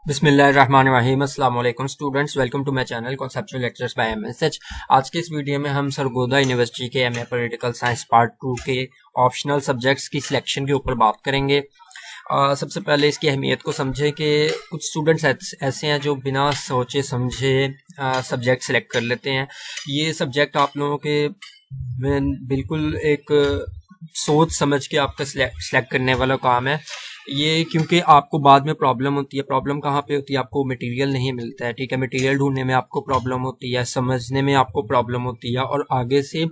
बिस्मिल्लाहिर्रहमानिर्रहीम अस्सलाम वालेकुम students, welcome to my channel conceptual lectures by MSH. आज के इस वीडियो में हम सरगोदा यूनिवर्सिटी के एमए पॉलिटिकल साइंस पार्ट 2 के ऑप्शनल सब्जेक्ट्स की सिलेक्शन के ऊपर बात करेंगे। सबसे पहले इसकी अहमियत को समझें कि कुछ स्टूडेंट्स ऐसे हैं जो बिना सोचे समझे सब्जेक्ट सेलेक्ट कर लेते हैं। ये सब्जेक्ट आप लोगों के बिल्कुल एक सोच समझ के आपका सेलेक्ट करने वाला काम है ये, क्योंकि आपको बाद में प्रॉब्लम होती है। प्रॉब्लम कहाँ पे होती है? आपको मटेरियल नहीं मिलता है, ठीक है। मटेरियल ढूंढने में आपको प्रॉब्लम होती है, समझने में आपको प्रॉब्लम होती है, और आगे से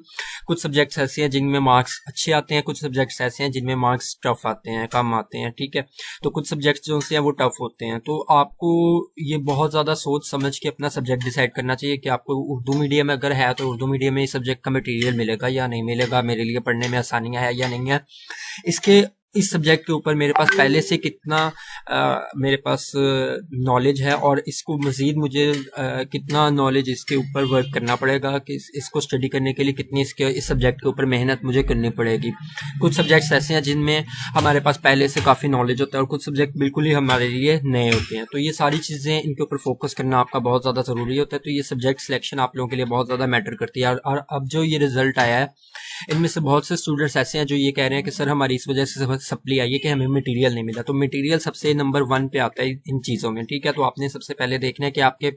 कुछ सब्जेक्ट्स ऐसे हैं जिनमें मार्क्स अच्छे आते हैं, कुछ सब्जेक्ट्स ऐसे हैं जिनमें मार्क्स टफ आते हैं, कम आते हैं, ठीक है। तो कुछ सब्जेक्ट्स जो हैं वो टफ होते हैं, तो आपको ये बहुत ज़्यादा सोच समझ के अपना सब्जेक्ट डिसाइड करना चाहिए कि आपको उर्दू मीडियम अगर है तो उर्दू मीडियम में इस सब्जेक्ट का मटेरियल मिलेगा या नहीं मिलेगा, मेरे लिए पढ़ने में आसानियाँ है या नहीं है। इस सब्जेक्ट के ऊपर मेरे पास पहले से कितना मेरे पास नॉलेज है, और इसको मज़ीद मुझे कितना नॉलेज इसके ऊपर वर्क करना पड़ेगा कि इसको स्टडी करने के लिए कितनी इस सब्जेक्ट के ऊपर मेहनत मुझे करनी पड़ेगी। कुछ सब्जेक्ट्स ऐसे हैं जिनमें हमारे पास पहले से काफ़ी नॉलेज होता है, और कुछ सब्जेक्ट बिल्कुल ही हमारे लिए नए होते हैं। तो ये सारी चीज़ें, इनके ऊपर फोकस करना आपका बहुत ज़्यादा ज़रूरी होता है। तो ये सब्जेक्ट सिलेक्शन आप लोगों के लिए बहुत ज़्यादा मैटर करती है। और अब जो ये रिजल्ट आया है, इनमें से बहुत से स्टूडेंट्स ऐसे हैं जो ये कह रहे हैं कि सर हमारी इस वजह से सप्ली आई है कि हमें मटेरियल नहीं मिला। तो मटेरियल सबसे नंबर 1 पे आता है इन चीज़ों में, ठीक है। तो आपने सबसे पहले देखना है कि आपके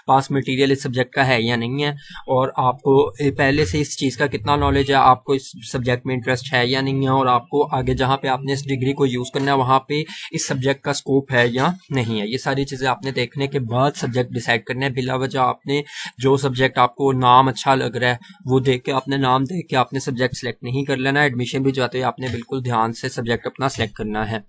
पास मटेरियल इस सब्जेक्ट का है या नहीं है, और आपको पहले से इस चीज़ का कितना नॉलेज है, आपको इस सब्जेक्ट में इंटरेस्ट है या नहीं है, और आपको आगे जहाँ पे आपने इस डिग्री को यूज़ करना है वहाँ पे इस सब्जेक्ट का स्कोप है या नहीं है। ये सारी चीज़ें आपने देखने के बाद सब्जेक्ट डिसाइड करना है। बिला वजह आपने जो सब्जेक्ट आपको नाम अच्छा लग रहा है वो देख के, आपने नाम देख के आपने सब्जेक्ट सेलेक्ट नहीं कर लेना। एडमिशन भी जाते हुए आपने बिल्कुल ध्यान से सब्जेक्ट अपना सेलेक्ट करना है।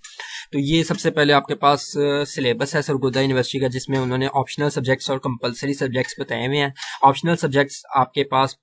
तो ये सबसे पहले आपके पास सिलेबस है सरगोदा यूनिवर्सिटी का, जिसमें उन्होंने ऑप्शनल सब्जेक्ट्स और कंपलसरी सब्जेक्ट्स बताए हुए हैं। ऑप्शनल सब्जेक्ट्स आपके पास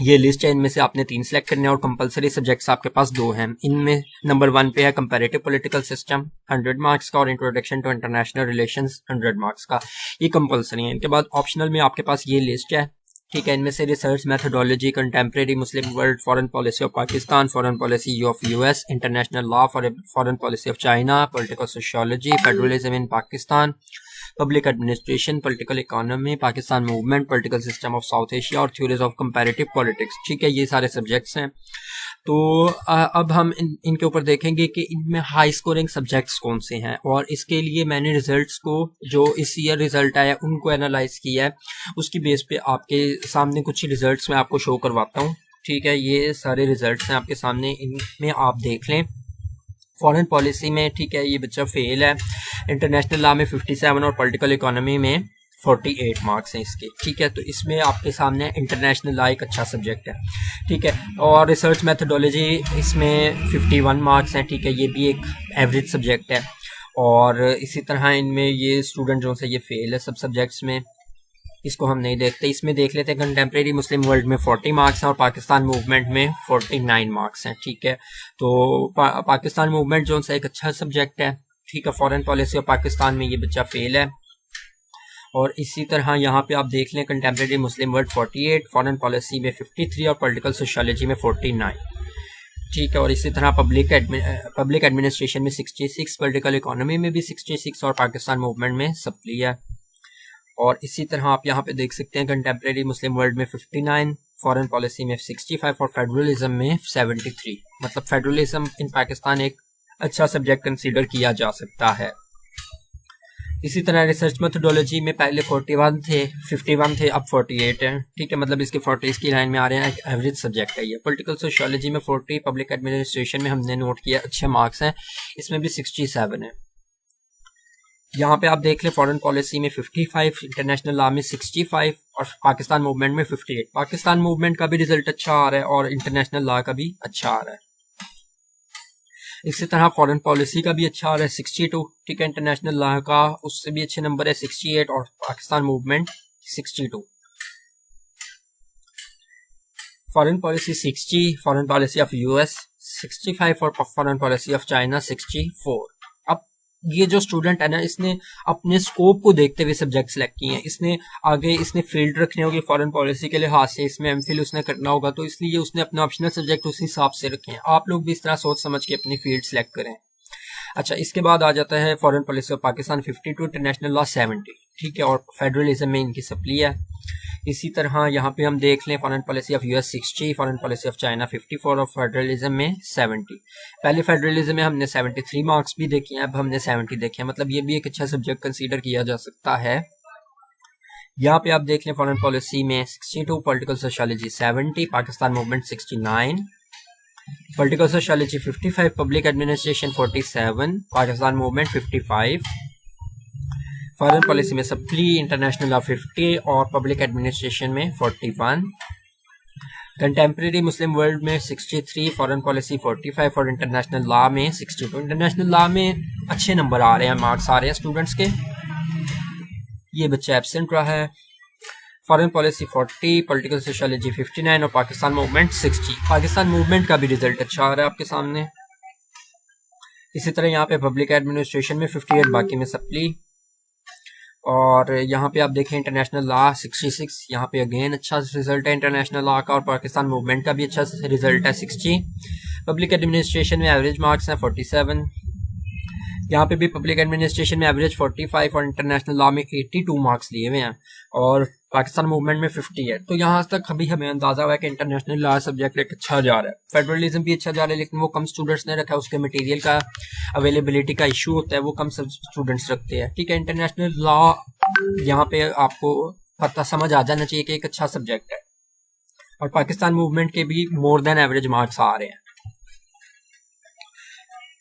ये लिस्ट है, इनमें से आपने 3 सेलेक्ट करने हैं, और कंपलसरी सब्जेक्ट्स आपके पास 2 हैं। इनमें नंबर 1 पे है कंपैरेटिव पॉलिटिकल सिस्टम 100 मार्क्स का, और introduction to international relations 100 marks का। ये कंपलसरी है। इनके बाद ऑप्शनल में आपके पास ये लिस्ट है, ठीक है। इनमें से research methodology, contemporary Muslim world, foreign policy of Pakistan, foreign policy of US, international law, foreign policy of China, political sociology, federalism in Pakistan, public administration, political economy, Pakistan movement, political system of south Asia, और theories of comparative politics, ठीक है। ये सारे subjects हैं। तो अब हम इनके ऊपर देखेंगे कि इनमें हाई स्कोरिंग सब्जेक्ट्स कौन से हैं, और इसके लिए मैंने रिजल्ट्स को, जो इस ईयर रिजल्ट आया उनको एनालाइज किया है। उसकी बेस पे आपके सामने कुछ रिजल्ट्स मैं आपको शो करवाता हूँ, ठीक है। ये सारे रिजल्ट्स हैं आपके सामने, इनमें आप देख लें। फॉरेन पॉलिसी में, ठीक है, ये बच्चा फेल है। इंटरनेशनल लॉ में 57 और पॉलिटिकल इकोनॉमी में 48 मार्क्स हैं इसके, ठीक है। तो इसमें आपके सामने इंटरनेशनल लॉ एक अच्छा सब्जेक्ट है, ठीक है। और रिसर्च मेथोडोलॉजी, इसमें 51 मार्क्स हैं, ठीक है। ये भी एक एवरेज सब्जेक्ट है। और इसी तरह इनमें ये स्टूडेंट जो से ये फेल है सब सब्जेक्ट्स में, इसको हम नहीं देखते। इसमें देख लेते हैं कंटेम्प्रेरी मुस्लिम वर्ल्ड में 40 मार्क्स हैं, और पाकिस्तान मूवमेंट में 49 मार्क्स हैं, ठीक है। तो पाकिस्तान मूवमेंट जो है एक अच्छा सब्जेक्ट है, ठीक है। फॉरेन पॉलिसी ऑफ पाकिस्तान में ये बच्चा फेल है। और इसी तरह यहाँ पे आप देख लें कंटेम्प्रेरी मुस्लिम वर्ल्ड 48, फॉरेन पॉलिसी में 53, और पॉलिटिकल सोशियोलॉजी में 49, ठीक है। और इसी तरह पब्लिक एडमिनिस्ट्रेशन में 66, पॉलिटिकल इकोनॉमी में भी 66, और पाकिस्तान मूवमेंट में सप्ली है। और इसी तरह आप यहाँ पे देख सकते हैं कंटेम्प्रेरी मुस्लिम वर्ल्ड में 59, फॉरेन पॉलिसी में 65, और फेडरलिज्म में 73। मतलब फेडरलिज्म इन पाकिस्तान एक अच्छा सब्जेक्ट कंसीडर किया जा सकता है। इसी तरह रिसर्च मेथोडोलॉजी में पहले 51 थे, अब 48 हैं, ठीक है। मतलब इसके 40 की लाइन में आ रहे हैं, एक एवरेज सब्जेक्ट है ये। पॉलिटिकल सोशियोलॉजी में 40, पब्लिक एडमिनिस्ट्रेशन में हमने नोट किया अच्छे मार्क्स हैं, इसमें भी 67 है। यहाँ पे आप देख लें फॉरेन पॉलिसी में 55, इंटरनेशनल लॉ में 65, और पाकिस्तान मूवमेंट में 58। पाकिस्तान मूवमेंट का भी रिजल्ट अच्छा आ रहा है, और इंटरनेशनल लॉ का भी अच्छा आ रहा है। इसी तरह फॉरेन पॉलिसी का भी अच्छा आ रहा है 62, ठीक है। इंटरनेशनल लॉ का उससे भी अच्छे नंबर है 68, और Pakistan movement 62। Foreign policy 60, foreign policy of US 65, और फॉरेन पॉलिसी ऑफ चाइना 64। अब ये जो स्टूडेंट है ना, इसने अपने स्कोप को देखते हुए सब्जेक्ट सेलेक्ट किए हैं। इसने आगे फील्ड रखने होगी फॉरेन पॉलिसी के लिहाज से, इसमें एमफिल उसने करना होगा, तो इसलिए उसने अपने ऑप्शनल सब्जेक्ट उस हिसाब से रखे हैं। आप लोग भी इस तरह सोच समझ के अपनी फील्ड सेलेक्ट करें। अच्छा, इसके बाद आ जाता है foreign policy of Pakistan 52, international law 70, ठीक है, और फेडरलिज्म में इनकी सप्ली है। इसी तरह यहाँ पे हम देख लें foreign policy of US 60, foreign policy of China 54 और फेडरलिज्म में 70। पहले फेडरलिज्म में हमने 73 मार्क्स भी देखे हैं, अब हमने 70 देखे हैं, मतलब ये भी एक अच्छा सब्जेक्ट कंसीडर किया जा सकता है। यहाँ पे आप देख लें फॉरेन पॉलिसी में 62, political sociology 70, Pakistan movement 69, political sociology 55, public administration 47, Pakistan movement 55, foreign policy में सप्ली इंटरनेशनल लॉ 50 और पब्लिक एडमिनिस्ट्रेशन में 41, कंटेम्प्रेरी मुस्लिम वर्ल्ड में 63, फॉरेन पॉलिसी 45 और इंटरनेशनल लॉ में 62। इंटरनेशनल लॉ में अच्छे नंबर आ रहे हैं, मार्क्स आ रहे हैं स्टूडेंट्स के। ये बच्चा एब्सेंट रहा है। फॉरेन पॉलिसी 40, पॉलिटिकल सोशियोलॉजी 59 और पाकिस्तान मूवमेंट 60। पाकिस्तान मूवमेंट का भी रिजल्ट अच्छा आ रहा है आपके सामने। इसी तरह यहाँ पे पब्लिक एडमिनिस्ट्रेशन में 58, बाकी में सप्ली। और यहाँ पे आप देखें इंटरनेशनल लॉ 66, यहाँ पे अगेन अच्छा रिजल्ट है इंटरनेशनल लॉ का, और पाकिस्तान मूवमेंट का भी अच्छा रिजल्ट है 60। पब्लिक एडमिनिस्ट्रेशन में एवरेज मार्क्स हैं 47, यहाँ पे भी पब्लिक एडमिनिस्ट्रेशन में एवरेज 45 और इंटरनेशनल लॉ में 82 मार्क्स लिए हुए हैं, और पाकिस्तान मूवमेंट में 50 है। तो यहाँ तक अभी हमें अंदाजा हुआ है कि इंटरनेशनल लॉ सब्जेक्ट एक अच्छा जा रहा है, फेडरलिज्म भी अच्छा जा रहा है, लेकिन वो कम स्टूडेंट्स ने रखा है, उसके मटेरियल का अवेलेबिलिटी का इशू होता है, वो कम स्टूडेंट्स रखते हैं, ठीक है। इंटरनेशनल लॉ यहाँ पे आपको पता समझ आ जाना चाहिए कि एक अच्छा सब्जेक्ट है, और पाकिस्तान मूवमेंट के भी मोर देन एवरेज मार्क्स आ रहे हैं।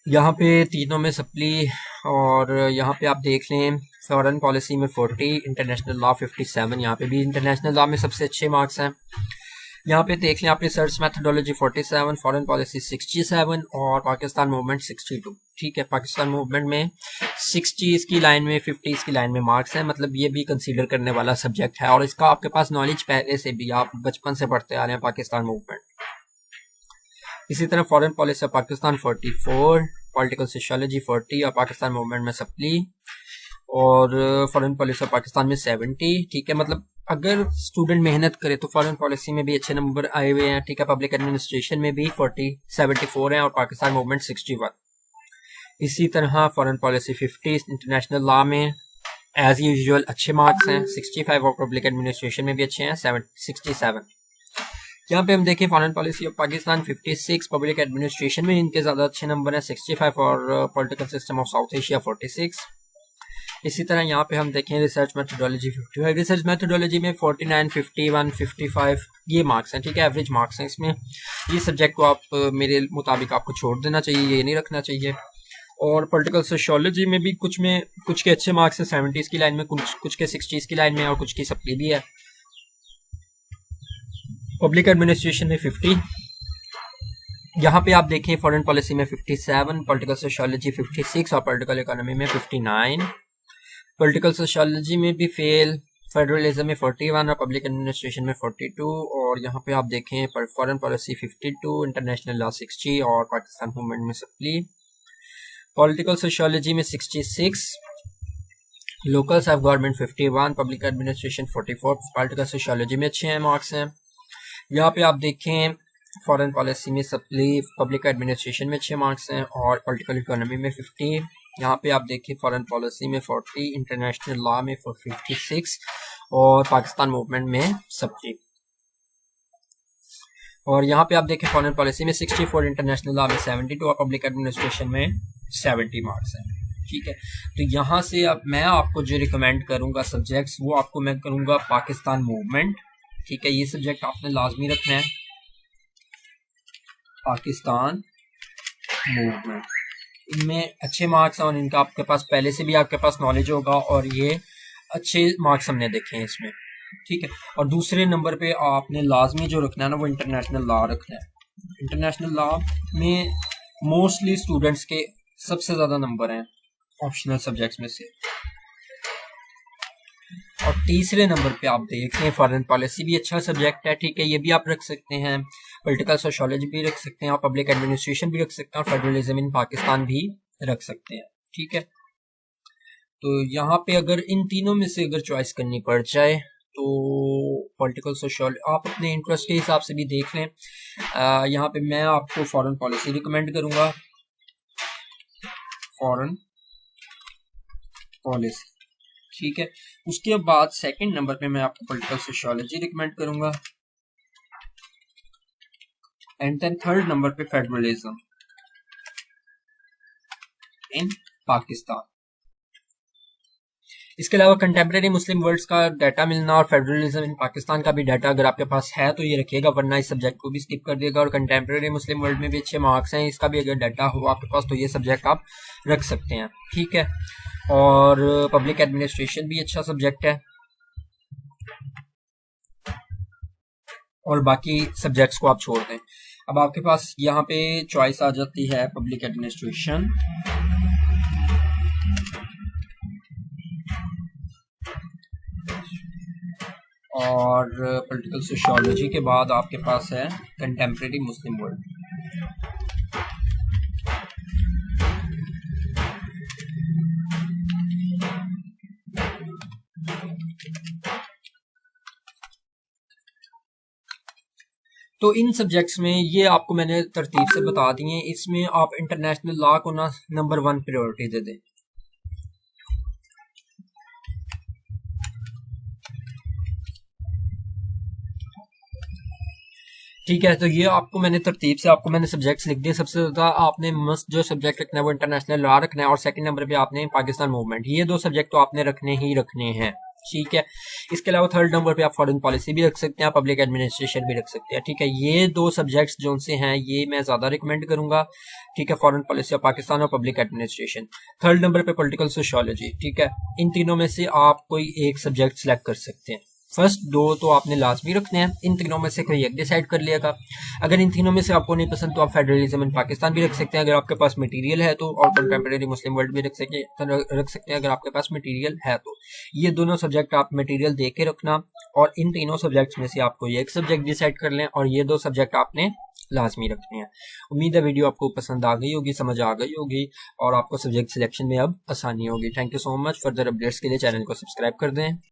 यहाँ पे तीनों में सप्ली, और यहाँ पे आप देख लें फॉरेन पॉलिसी में 40, इंटरनेशनल लॉ 57, यहाँ पे भी इंटरनेशनल लॉ में सबसे अच्छे मार्क्स हैं। यहाँ पे देख लें आप रिसर्च मैथडोलॉजी 47, फॉरेन पॉलिसी 67 और पाकिस्तान मूवमेंट 62, ठीक है। पाकिस्तान मूवमेंट में 60 की लाइन में, 50 की लाइन में मार्क्स हैं, मतलब ये भी कंसीडर करने वाला सब्जेक्ट है, और इसका आपके पास नॉलेज पहले से भी, आप बचपन से पढ़ते आ रहे हैं पाकिस्तान मूवमेंट। इसी तरह foreign policy of Pakistan 44, political sociology 40 और पाकिस्तान मूवमेंट में सप्ली, और फॉरेन पॉलिसी ऑफ पाकिस्तान में 70, ठीक है। मतलब अगर स्टूडेंट मेहनत करे तो फॉरेन पॉलिसी में भी अच्छे नंबर आए हुए हैं, ठीक है। पब्लिक एडमिनिस्ट्रेशन में भी 74 हैं और पाकिस्तान मूवमेंट 61। इसी तरह फॉरेन पॉलिसी 50, इंटरनेशनल लॉ में एज यूजुअल अच्छे मार्क्स हैं 65, और पब्लिक एडमिनिस्ट्रेशन में भी अच्छे हैं 67। यहाँ पे हम देखें foreign policy of Pakistan 56, public administration में इनके ज़्यादा अच्छे नंबर हैं 65, और political system of south Asia 46। इसी तरह यहाँ पे हम देखें रिसर्च मैथडोलॉजी 55, रिसर्च मैथडोलॉजी में 49, 51, 55 ये मार्क्स हैं, ठीक है, एवरेज मार्क्स हैं इसमें। ये सब्जेक्ट को आप मेरे मुताबिक आपको छोड़ देना चाहिए, ये नहीं रखना चाहिए। और पॉलिटिकल सोशियोलॉजी में भी कुछ के अच्छे मार्क्स हैं 70 की लाइन में, कुछ के 60 की लाइन में, और कुछ की सप्ली भी है। पब्लिक एडमिनिस्ट्रेशन में 50, यहाँ पे आप देखें फॉरेन पॉलिसी में 57, पॉलिटिकल सोशियोलॉजी 56 और पॉलिटिकल इकोनॉमी में 59। पॉलिटिकल सोशियोलॉजी में भी फेल, फेडरलिज्म में 41 और पब्लिक एडमिनिस्ट्रेशन में 42। और यहाँ पे आप देखें फॉरेन पॉलिसी 52, इंटरनेशनल लॉ 60 और पाकिस्तान मूवमेंट में सप्ली। पॉलिटिकल सोशियोलॉजी में 66, local self government 51, public administration 44, political sociology में अच्छे हैं मार्क्स हैं। यहाँ पे आप देखें फॉरेन पॉलिसी में सप्ली, पब्लिक एडमिनिस्ट्रेशन में अच्छे मार्क्स हैं, और पॉलिटिकल इकोनॉमी में 50। यहाँ पे आप देखें फॉरेन पॉलिसी में 40, इंटरनेशनल लॉ में 56 और पाकिस्तान मूवमेंट में सप्ली। और यहाँ पे आप देखें फॉरेन पॉलिसी में 64, इंटरनेशनल लॉ में 72 और पब्लिक एडमिनिस्ट्रेशन में 70 मार्क्स हैं, ठीक है। तो यहाँ से अब मैं आपको जो रिकमेंड करूँगा सब्जेक्ट्स, वो आपको मैं करूँगा पाकिस्तान मूवमेंट, ठीक है। ये सब्जेक्ट आपने लाजमी रखना है, पाकिस्तान मूवमेंट। इनमें अच्छे मार्क्स हैं और इनका आपके पास पहले से भी आपके पास नॉलेज होगा, और ये अच्छे मार्क्स हमने देखे हैं इसमें, ठीक है। और दूसरे नंबर पे आपने लाजमी जो रखना है ना, वो इंटरनेशनल लॉ रखना है। इंटरनेशनल लॉ में मोस्टली स्टूडेंट्स के सबसे ज़्यादा नंबर हैं ऑप्शनल सब्जेक्ट्स में से। और तीसरे नंबर पे आप देखें फॉरेन पॉलिसी भी अच्छा सब्जेक्ट है, ठीक है, ये भी आप रख सकते हैं। पॉलिटिकल सोशियोलॉजी भी रख सकते हैं, और पब्लिक एडमिनिस्ट्रेशन भी रख सकते हैं, और फेडरलिज्म इन पाकिस्तान भी रख सकते हैं, ठीक है। तो यहाँ पे अगर इन तीनों में से अगर चॉइस करनी पड़ जाए तो पॉलिटिकल सोशियोलॉजी आप अपने इंटरेस्ट के हिसाब से भी देख लें। यहाँ पे मैं आपको फॉरेन पॉलिसी रिकमेंड करूँगा। फॉरेन पॉलिसी, ठीक है। उसके बाद सेकंड नंबर पे मैं आपको पॉलिटिकल सोशियोलॉजी रिकमेंड करूंगा, एंड देन थर्ड नंबर पे फेडरलिज्म इन पाकिस्तान। इसके अलावा कंटेम्प्रेरी मुस्लिम वर्ड्स का डाटा मिलना और फेडरलिज्म इन पाकिस्तान का भी डाटा अगर आपके पास है तो ये रखिएगा, वरना इस सब्जेक्ट को भी स्किप कर दिएगा। और कंटेम्प्रेरी मुस्लिम वर्ल्ड में भी अच्छे मार्क्स हैं, इसका भी अगर डाटा हो आपके पास तो ये सब्जेक्ट आप रख सकते हैं, ठीक है। और पब्लिक एडमिनिस्ट्रेशन भी अच्छा सब्जेक्ट है, और बाकी सब्जेक्ट्स को आप छोड़ दें। अब आपके पास यहाँ पे चॉइस आ जाती है पब्लिक एडमिनिस्ट्रेशन, और पॉलिटिकल सोशियोलॉजी के बाद आपके पास है कंटेम्प्रेरी मुस्लिम वर्ल्ड। तो इन सब्जेक्ट्स में ये आपको मैंने तरतीब से बता दिए, इसमें आप इंटरनेशनल लॉ को ना नंबर 1 प्रायोरिटी दे दें, ठीक है। तो ये आपको मैंने तरतीब से आपको मैंने सब्जेक्ट्स लिख दिए। सबसे ज्यादा आपने मस्ट जो सब्जेक्ट रखना है वो इंटरनेशनल लॉ रखना है, और सेकंड नंबर पे आपने पाकिस्तान मूवमेंट, ये दो सब्जेक्ट तो आपने रखने ही रखने हैं, ठीक है। इसके अलावा थर्ड नंबर पे आप फॉरेन पॉलिसी भी रख सकते हैं, पब्लिक एडमिनिस्ट्रेशन भी रख सकते हैं, ठीक है। ये दो सब्जेक्ट्स जो से हैं ये मैं ज्यादा रिकमेंड करूंगा, ठीक है, फॉरेन पॉलिसी ऑफ पाकिस्तान और पब्लिक एडमिनिस्ट्रेशन। थर्ड नंबर पे पॉलिटिकल सोशियोलॉजी, ठीक है। इन तीनों में से आप कोई एक सब्जेक्ट सिलेक्ट कर सकते हैं। फर्स्ट दो तो आपने लाजमी रखने हैं, इन तीनों में से कोई एक डिसाइड कर लिएगा। अगर इन तीनों में से आपको नहीं पसंद तो आप फेडरलिज्म इन पाकिस्तान भी रख सकते हैं अगर आपके पास मटेरियल है तो, और कंटेम्प्रेरी मुस्लिम वर्ल्ड भी रख सकते हैं अगर आपके पास मटेरियल है तो। ये दोनों सब्जेक्ट आप मटेरियल दे के रखना, और इन तीनों सब्जेक्ट्स में से आपको एक सब्जेक्ट डिसाइड कर लें, और ये दो सब्जेक्ट आपने लाजमी रखने हैं। उम्मीद है वीडियो आपको पसंद आ गई होगी, समझ आ गई होगी, और आपको सब्जेक्ट सिलेक्शन में अब आसानी होगी। Thank you so much. Further updates के लिए चैनल को सब्सक्राइब कर दें।